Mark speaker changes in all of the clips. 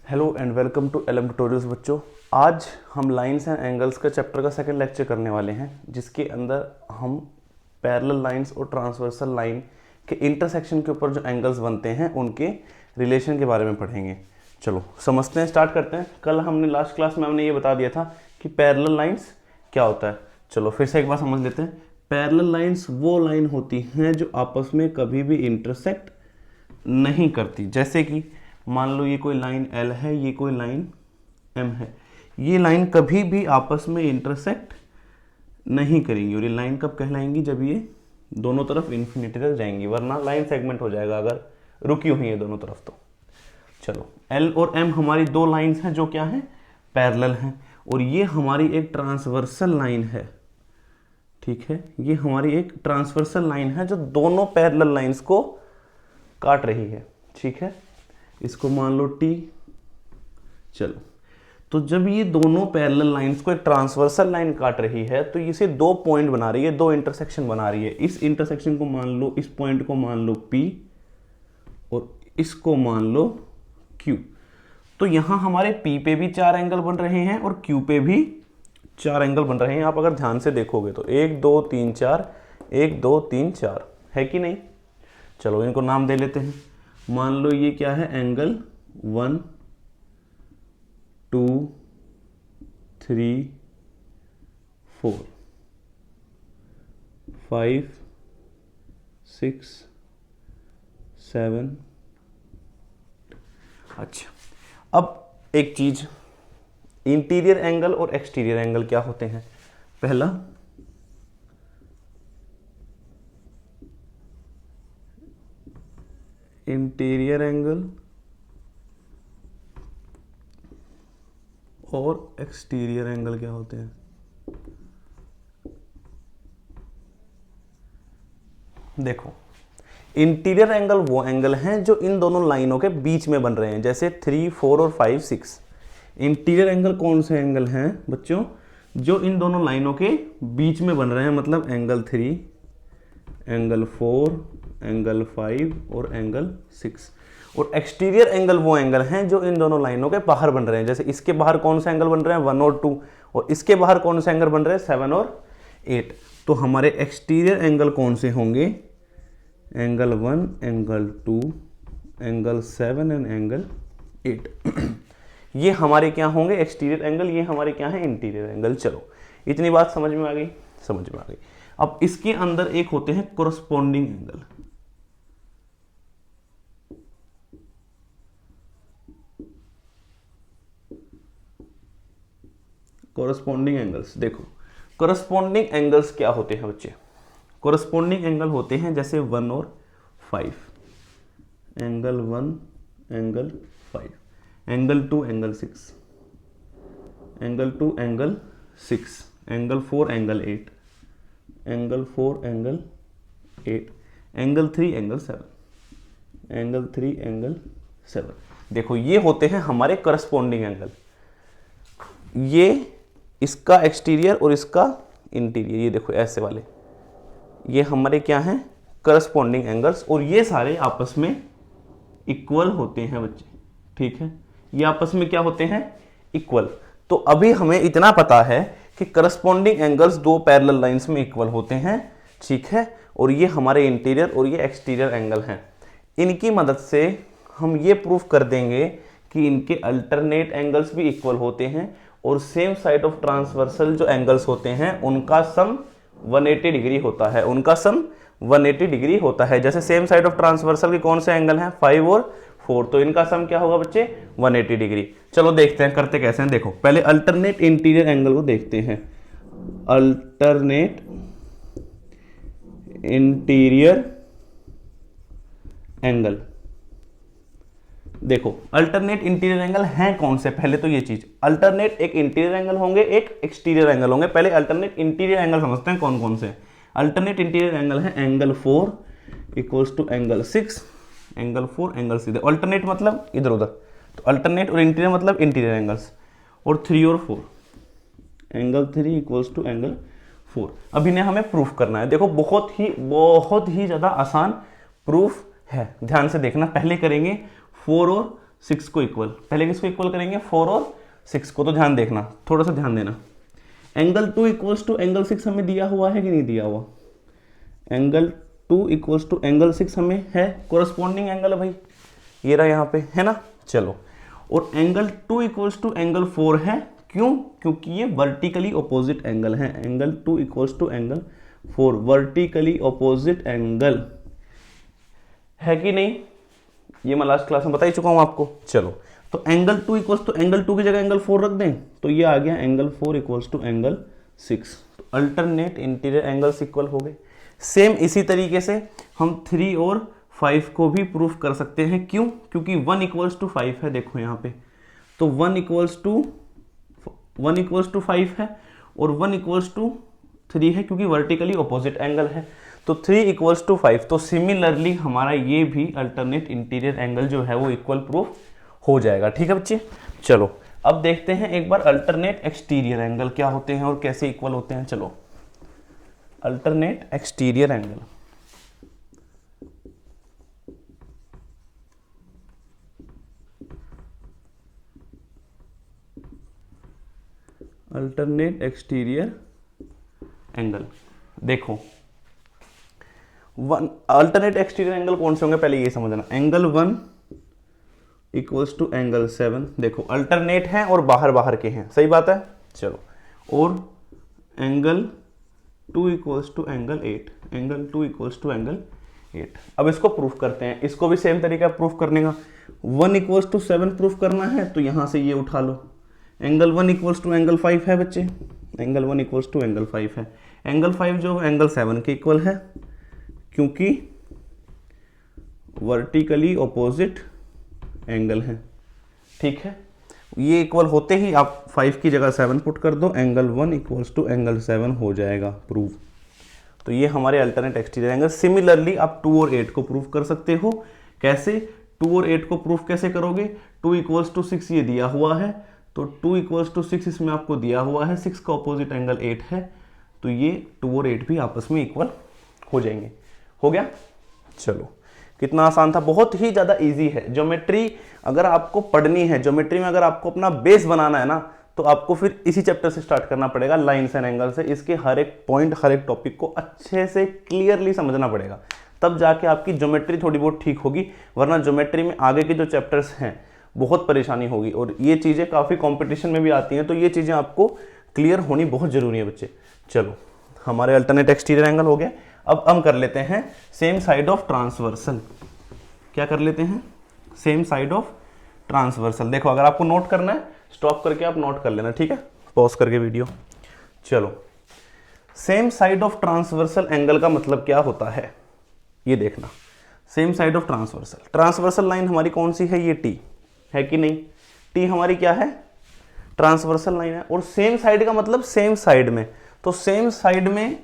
Speaker 1: Hello and welcome to LM tutorials बच्चों। आज हम लाइंस एंड एंगल्स का चैप्टर का सेकंड लेक्चर करने वाले हैं, जिसके अंदर हम पैरेलल लाइंस और ट्रांसवर्सल लाइन के इंटरसेक्शन के ऊपर जो एंगल्स बनते हैं उनके रिलेशन के बारे में पढ़ेंगे। चलो समझते हैं, स्टार्ट करते हैं। कल हमने लास्ट क्लास में हमने ये बता दिया था कि पैरेलल लाइंस क्या होता है। चलो फिर से एक बार समझ लेते हैं। पैरेलल लाइंस वो लाइन होती हैं जो आपस में कभी भी इंटरसेक्ट नहीं करती। जैसे कि मान लो ये कोई लाइन L है, ये कोई लाइन M है, ये लाइन कभी भी आपस में इंटरसेक्ट नहीं करेंगी। और ये लाइन कब कहलाएंगी? जब ये दोनों तरफ इन्फिनिटी तक जाएंगी, वरना लाइन सेगमेंट हो जाएगा अगर रुकी हुई है दोनों तरफ तो। चलो L और M हमारी दो लाइंस हैं जो क्या हैं? पैरेलल हैं। और ये हमारी एक ट्रांसवर्सल लाइन है, ठीक है। ये हमारी एक ट्रांसवर्सल लाइन है जो दोनों पैरेलल लाइंस को काट रही है, ठीक है। इसको मान लो T। चलो तो जब ये दोनों पैरेलल लाइंस को एक ट्रांसवर्सल लाइन काट रही है तो इसे दो पॉइंट बना रही है, दो इंटरसेक्शन बना रही है। इस इंटरसेक्शन को मान लो, इस पॉइंट को मान लो P और इसको मान लो Q। तो यहां हमारे P पे भी चार एंगल बन रहे हैं और Q पे भी चार एंगल बन रहे हैं। आप अगर ध्यान से देखोगे तो 1 2 3 4, 1 2 3 4 है कि नहीं। चलो इनको नाम दे लेते हैं। मान लो ये क्या है? एंगल 1 2 3 4 5 6 7। अच्छा, अब एक चीज, इंटीरियर एंगल और एक्सटीरियर एंगल क्या होते हैं? पहला इंटीरियर एंगल और एक्सटीरियर एंगल क्या होते हैं? देखो, इंटीरियर एंगल वो एंगल हैं जो इन दोनों लाइनों के बीच में बन रहे हैं, जैसे 3 4 और 5 6। इंटीरियर एंगल कौन से एंगल हैं बच्चों? जो इन दोनों लाइनों के बीच में बन रहे हैं, मतलब एंगल 3, एंगल 4, एंगल 5 और एंगल 6। और एक्सटीरियर एंगल वो एंगल हैं जो इन दोनों लाइनों के बाहर बन रहे हैं, जैसे इसके बाहर कौन से एंगल बन रहे हैं? 1 और 2। और इसके बाहर कौन से एंगल बन रहे हैं? 7 और 8। तो हमारे एक्सटीरियर एंगल कौन से होंगे? Angle 1, angle 2, angle 7 and angle 8। ये हमारे क्या होंगे? Exterior angle. ये हमारे क्या है? Interior angle. चलो इतनी बात समझ में आ गई? समझ में आ गई। अब इसके अंदर एक होते हैं कोरस्पॉन्डिंग एंगल। कोरस्पॉन्डिंग एंगल्स, देखो कोरस्पॉन्डिंग एंगल्स क्या होते हैं बच्चे? कोरस्पॉन्डिंग एंगल होते हैं जैसे 1 और 5, angle 1 angle 5, angle 2 angle 6, angle 2 angle 6, angle 4 angle 8, angle 4 angle 8, angle 3 angle 7, angle 3 angle 7। देखो ये होते हैं हमारे करस्पॉन्डिंग एंगल। ये इसका एक्सटीरियर और इसका इंटीरियर, ये देखो ऐसे वाले, ये हमारे क्या हैं? Corresponding angles. और ये सारे आपस में इक्वल होते हैं बच्चे, ठीक है। ये आपस में क्या होते हैं? इक्वल। तो अभी हमें इतना पता है कि करस्पॉन्डिंग एंगल्स दो पैरेलल लाइंस में इक्वल होते हैं, ठीक है। और ये हमारे इंटीरियर और ये एक्सटीरियर एंगल हैं। इनकी मदद से हम ये प्रूफ कर देंगे कि इनके अल्टरनेट एंगल्स भी इक्वल होते हैं और सेम साइड ऑफ ट्रांसवर्सल जो एंगल्स होते हैं उनका सम 180 डिग्री होता है। उनका सम 180 डिग्री होता है। जैसे सेम साइड ऑफ ट्रांसवर्सल के कौन से एंगल हैं? 5 और 4। तो इनका सम क्या होगा बच्चे? 180 डिग्री। चलो देखते हैं करते कैसे हैं। देखो पहले अल्टरनेट इंटीरियर एंगल को देखते हैं। अल्टरनेट इंटीरियर एंगल, देखो अल्टरनेट इंटीरियर एंगल हैं कौन से? पहले तो ये चीज, अल्टरनेट एक इंटीरियर एंगल होंगे, एक एक्सटीरियर एंगल होंगे। पहले अल्टरनेट इंटीरियर एंगल समझते हैं कौन कौन से। अल्टरनेट इंटीरियर एंगल है angle 4 equals to angle 6, angle 4 angle सीधे। अल्टरनेट मतलब इधर उधर, तो अल्टरनेट और इंटीरियर मतलब इंटीरियर एंगल्स। और 3 और 4, एंगल 3 इक्वल्स टू एंगल 4। अब इन्हें हमें प्रूफ करना है। देखो बहुत ही ज्यादा आसान प्रूफ है, ध्यान से देखना। पहले करेंगे 4 और 6 को इक्वल, पहले किसको इक्वल करेंगे 4 और 6 को, तो ध्यान देखना, थोड़ा सा ध्यान देना। एंगल 2 इक्वल्स टू एंगल 6 हमें दिया हुआ है कि नहीं दिया हुआ? एंगल 2 इक्वल्स टू एंगल 6 हमें है, कोरस्पॉन्डिंग एंगल है भाई, ये रहा यहाँ पे, है ना। चलो, और एंगल 2 इक्वल्स टू एंगल 4 है, क्यों? क्योंकि ये वर्टिकली ऑपोजिट एंगल है। Angle 2 equals to angle 4 vertically opposite angle है कि नहीं? ये मैं लास्ट क्लास में बता ही चुका हूं आपको। चलो, तो एंगल 2 इक्वल्स टू एंगल 2 की जगह एंगल 4 रख दें, तो ये आ गया एंगल 4 इक्वल्स टू एंगल 6। तो अल्टरनेट इंटीरियर एंगल्स इक्वल हो गए। सेम इसी तरीके से हम 3 और 5 को भी प्रूफ कर सकते हैं। क्यों? क्योंकि 1 इक्वल्स टू 5 है, देखो यहाँ पे, तो 1 इक्वल्स टू 5 है और 1 इक्वल्स टू 3 है, क्योंकि वर्टिकली ऑपोजिट एंगल है। तो 3 इक्वल्स टू 5, तो सिमिलरली हमारा ये भी अल्टरनेट इंटीरियर एंगल जो है वो इक्वल प्रूफ हो जाएगा। ठीक है बच्चे, चलो अब देखते हैं एक बार अल्टरनेट एक्सटीरियर एंगल क्या होते हैं और कैसे इक्वल होते हैं। चलो, alternate exterior angle, alternate exterior angle, देखो अल्टरनेट एक्सटीरियर एंगल कौन से होंगे पहले ये समझना। एंगल 1 इक्वल्स टू एंगल 7, देखो अल्टरनेट है और बाहर बाहर के हैं, सही बात है। चलो, और angle 2 equals to angle 8, angle 2 equals to angle 8। अब इसको प्रूफ करते हैं, इसको भी सेम तरीका प्रूफ करने का। 1 इक्वल्स टू 7 प्रूफ करना है, तो यहां से ये उठा लो। एंगल 1 इक्वल्स टू एंगल 5 है बच्चे, एंगल 1 इक्वल्स टू एंगल 5 है। एंगल 5 जो एंगल 7 के इक्वल है, क्योंकि वर्टिकली ऑपोजिट एंगल है। ठीक है, ये इक्वल होते ही आप 5 की जगह 7 पुट कर दो, एंगल 1 इक्वल्स टू एंगल 7 हो जाएगा प्रूव। तो ये हमारे अल्टरनेट एक्सटीरियर एंगल। सिमिलरली आप 2 और 8 को प्रूव कर सकते हो। कैसे? 2 और 8 को प्रूफ कैसे करोगे? 2 इक्वल्स टू 6 ये दिया हुआ है, तो 2 इक्वल्स टू 6 इसमें आपको दिया हुआ है, 6 का ऑपोजिट एंगल 8 है, तो ये 2 और 8 भी आपस में इक्वल हो जाएंगे। हो गया? चलो, कितना आसान था, बहुत ही ज़्यादा इजी है। ज्योमेट्री अगर आपको पढ़नी है, ज्योमेट्री में अगर आपको अपना बेस बनाना है ना, तो आपको फिर इसी चैप्टर से स्टार्ट करना पड़ेगा, लाइन्स एंड एंगल से। इसके हर एक पॉइंट, हर एक टॉपिक को अच्छे से क्लियरली समझना पड़ेगा, तब जाके आपकी ज्योमेट्री थोड़ी बहुत ठीक होगी। वरना ज्योमेट्री में आगे के जो चैप्टर्स हैं बहुत परेशानी होगी, और ये चीज़ें काफ़ी कॉम्पिटिशन में भी आती हैं, तो ये चीज़ें आपको क्लियर होनी बहुत ज़रूरी है बच्चे। चलो, हमारे अल्टरनेट एक्सटीरियर एंगल हो गया। अब हम कर लेते हैं सेम साइड ऑफ ट्रांसवर्सल। क्या कर लेते हैं? Same side of transversal. देखो, अगर आपको नोट करना है स्टॉप करके आप नोट कर लेना, ठीक है, पॉज करके वीडियो। चलो, same side of transversal angle का मतलब क्या होता है ये देखना। Same side of transversal, transversal line हमारी कौन सी है? ये टी है कि नहीं? टी हमारी क्या है? ट्रांसवर्सल लाइन है। और सेम साइड का मतलब सेम साइड में, तो सेम साइड में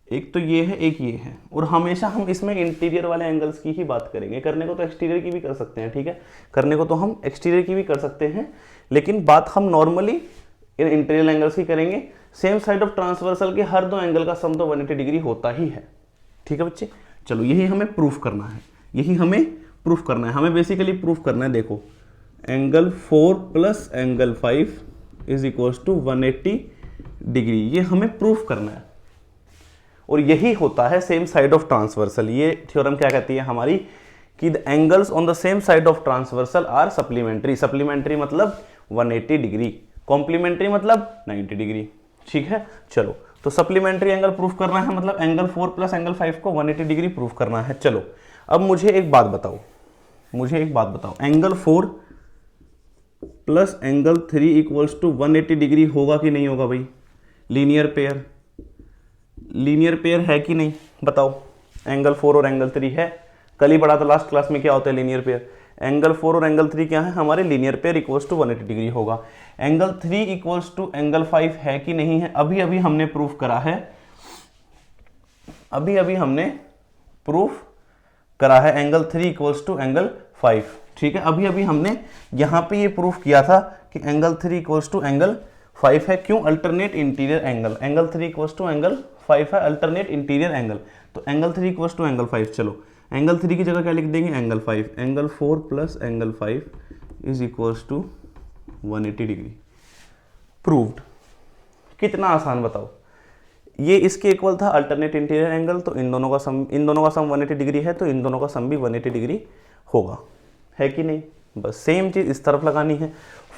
Speaker 1: एक तो ये है, एक ये है, और हमेशा हम इसमें इंटीरियर वाले एंगल्स की ही बात करेंगे। करने को तो एक्सटीरियर की भी कर सकते हैं, ठीक है, करने को तो हम एक्सटीरियर की भी कर सकते हैं, लेकिन बात हम नॉर्मली इन इंटीरियर एंगल्स की करेंगे। सेम साइड ऑफ ट्रांसवर्सल के हर दो एंगल का सम तो 180 डिग्री होता ही है। ठीक है बच्चे, चलो यही हमें प्रूफ करना है, यही हमें प्रूफ करना है। हमें बेसिकली प्रूफ करना है, देखो, angle 4 plus angle 5 is equals to 180 degree, ये हमें प्रूफ करना है। और यही होता है सेम साइड ऑफ ट्रांसवर्सल। ये थ्योरम क्या कहती है हमारी, कि the angles on the same side of transversal are supplementary. Supplementary मतलब 180 डिग्री, कॉम्प्लीमेंट्री मतलब 90 डिग्री। ठीक है, चलो, तो सप्लीमेंट्री एंगल प्रूफ करना है, मतलब एंगल 4 प्लस एंगल 5 को 180 डिग्री प्रूफ करना है। चलो, अब मुझे एक बात बताओ, angle 4 plus angle 3 equals to 180 degree होगा कि नहीं होगा भाई? लीनियर पेयर, लीनियर पेयर है कि नहीं बताओ? एंगल 4 और एंगल 3 है, कल ही पढ़ा था लास्ट क्लास में क्या होता है लीनियर पेयर। एंगल 4 और एंगल 3 क्या है हमारे? Linear pair equals to 180 degree होगा। एंगल 3 इक्वल्स टू एंगल 5 है कि नहीं है? अभी अभी हमने प्रूफ करा है, अभी अभी हमने प्रूफ करा है एंगल 3 इक्वल्स टू एंगल 5। ठीक है, अभी अभी हमने यहां पे ये प्रूफ किया था कि एंगल 3 इक्वल्स टू एंगल 5 है। क्यों? Alternate interior angle, angle 3 equals to angle 5 है, अल्टरनेट इंटीरियर एंगल, तो एंगल 3 इक्वल्स टू एंगल 5। चलो, एंगल 3 की जगह क्या लिख देंगे, angle 5, angle 4 plus angle 5 is equals to 180 degree. Proved. कितना आसान बताओ, ये इसके इक्वल था अल्टरनेट इंटीरियर एंगल, तो इन दोनों का सम 180 डिग्री है, तो इन दोनों का सम भी 180 डिग्री होगा, है कि नहीं। बस सेम चीज इस तरफ लगानी है।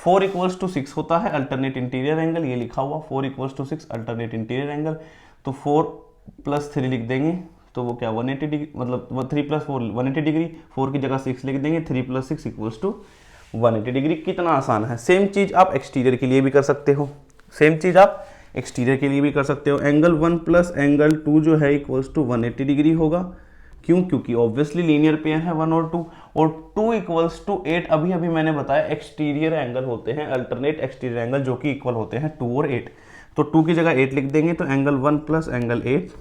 Speaker 1: 4 इक्वल्स टू 6 होता है अल्टरनेट इंटीरियर एंगल, ये लिखा हुआ 4 equals to 6 alternate interior angle, तो 4 प्लस 3 लिख देंगे, तो वो क्या 180 डिग्री, मतलब 3 प्लस 4 180 डिग्री, 4 की जगह 6 लिख देंगे, 3 प्लस 6 इक्वल्स टू 180 डिग्री। कितना आसान है। सेम चीज आप एक्सटीरियर के लिए भी कर सकते हो, सेम चीज आप एक्सटीरियर के लिए भी कर सकते हो। एंगल 1 प्लस एंगल 2 जो है इक्वल्स टू 180 डिग्री होगा। क्यों, क्योंकि ऑब्वियसली लीनियर पेयर है 1 और 2, और 2 इक्वल्स टू 8 अभी अभी मैंने बताया एक्सटीरियर एंगल होते हैं, अल्टरनेट एक्सटीरियर एंगल जो कि इक्वल होते हैं 2 और 8, तो 2 की जगह 8 लिख देंगे, तो angle 1 plus angle 8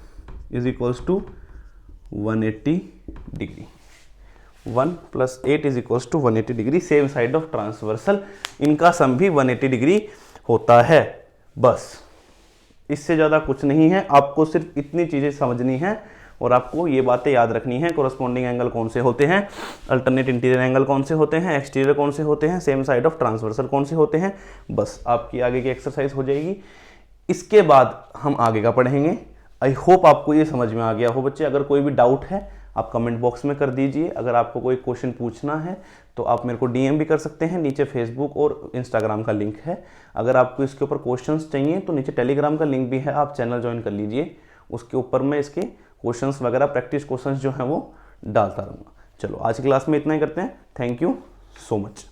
Speaker 1: is equals to 180 degree. 1 plus 8 is equals to 180 degree, same side of transversal, इनका सम भी 180 डिग्री होता है। बस इससे ज़्यादा कुछ नहीं है, आपको सिर्फ इतनी चीज़ें समझनी है और आपको ये बातें याद रखनी है। कोरस्पॉन्डिंग एंगल कौन से होते हैं, अल्टरनेट इंटीरियर एंगल कौन से होते हैं, एक्सटीरियर कौन से होते हैं, सेम साइड ऑफ ट्रांसवर्सल कौन से होते हैं, बस आपकी आगे की एक्सरसाइज हो जाएगी। इसके बाद हम आगे का पढ़ेंगे। आई होप आपको ये समझ में आ गया हो बच्चे। अगर कोई भी डाउट है आप कमेंट बॉक्स में कर दीजिए। अगर आपको कोई क्वेश्चन पूछना है तो आप मेरे को डीएम भी कर सकते हैं, नीचे फेसबुक और इंस्टाग्राम का लिंक है। अगर आपको इसके ऊपर क्वेश्चंस चाहिए तो नीचे टेलीग्राम का लिंक भी है, आप चैनल ज्वाइन कर लीजिए, उसके ऊपर मैं इसके क्वेश्चंस वगैरह प्रैक्टिस क्वेश्चंस जो हैं वो डालता रहूँगा। चलो आज की क्लास में इतना ही करते हैं। Thank you so much.